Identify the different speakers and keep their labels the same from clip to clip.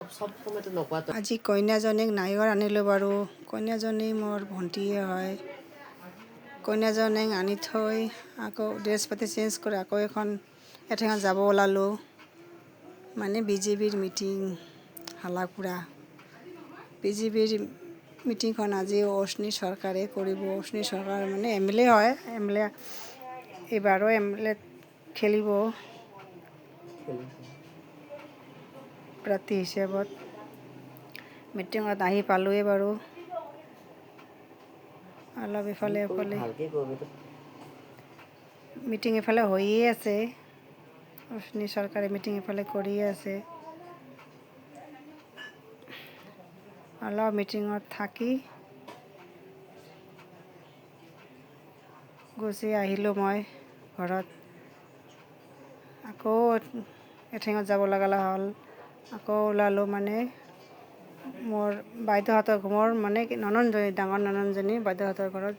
Speaker 1: আজি কইনাজনীক নাইঘৰ আনিলোঁ বাৰু। কইনাজনী মোৰ ভণ্টিয়ে হয়। কইনাজনীক আনি থৈ আকৌ ড্ৰেছ পাতি চেঞ্জ কৰি আকৌ এঠাইত যাব ওলালোঁ। মানে বিজেপিৰ মিটিং হালাকুৰা। বিজেপিৰ মিটিংখন আজি অশ্বিনী চৰকাৰে কৰিব। অশ্বিনী চৰকাৰ মানে MLA হয়। MLA এইবাৰো MLA খেলিব প্ৰাৰ্থী হিচাপত। মিটিঙত আহি পালোঁৱেই বাৰু। অলপ ইফালে মিটিং এফালে হৈয়ে আছে। অশ্বিনী চৰকাৰে মিটিং এফালে কৰিয়ে আছে। অলপ মিটিঙত থাকি গুচি আহিলোঁ মই ঘৰত। আকৌ এঠাইত যাব লগা হ'ল। আকৌ ওলালোঁ মানে মোৰ বাইদেউহঁতৰ ঘৰ মানে ননন্দজনী, ডাঙৰ ননন্দজনী বাইদেউহঁতৰ ঘৰত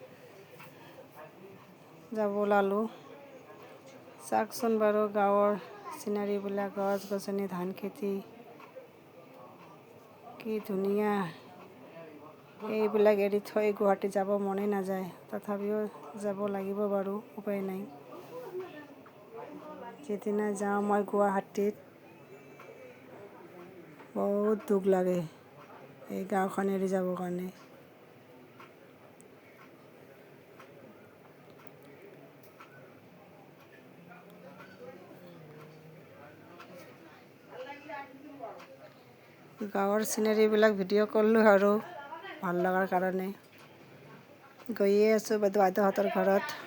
Speaker 1: যাব ওলালোঁ। চাওকচোন বাৰু গাঁৱৰ চিনাৰীবিলাক, গছ গছনি, ধান খেতি কি ধুনীয়া। এইবিলাক এৰি থৈ গুৱাহাটী যাব মনেই নাযায়। তথাপিও যাব লাগিব বাৰু, উপায় নাই। যিদিনা যাওঁ মই গুৱাহাটীত বহুত দুখ লাগে এই গাঁওখন এৰি যাবৰ কাৰণে। গাঁৱৰ চিনাৰীবিলাক ভিডিঅ' কৰিলোঁ আৰু ভাল লগাৰ কাৰণে। গৈয়ে আছোঁ বাইদেউহঁতৰ ঘৰত।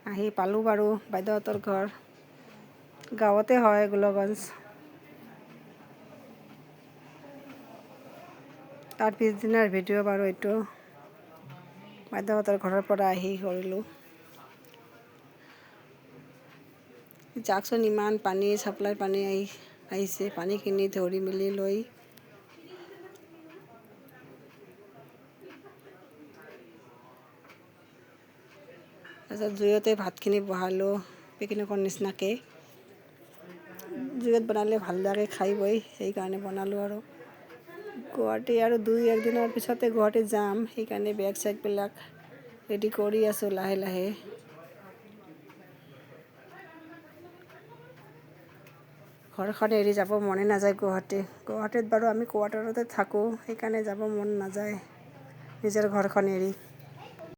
Speaker 1: আহি পালোঁ বাৰু বাইদেউহঁতৰ ঘৰ। গাঁৱতে হয়, গোলগঞ্জ। তাৰ পিছদিনাৰ ভিডিঅ' বাৰু এইটো। বাইদেউহঁতৰ ঘৰৰ পৰা আহি কৰিলোঁ। যাওকচোন ইমান পানী, চাপ্লাই পানী আহিছে। পানীখিনি ধৰি মেলি লৈ তাৰপিছত জুইতে ভাতখিনি বহালোঁ পিকনিকৰ নিচিনাকৈ। জুইত বনালে ভাল লাগে খাই বৈ, সেইকাৰণে বনালোঁ আৰু। গুৱাহাটী আৰু 2-1 দিনৰ পিছতে গুৱাহাটীত যাম। সেইকাৰণে বেগ চেগবিলাক ৰেডি কৰি আছোঁ লাহে লাহে। ঘৰখন এৰি যাব মনে নাযায় গুৱাহাটীত বাৰু আমি কোৱাৰ্টাৰতে থাকোঁ। সেইকাৰণে যাব মন নাযায় নিজৰ ঘৰখন এৰি।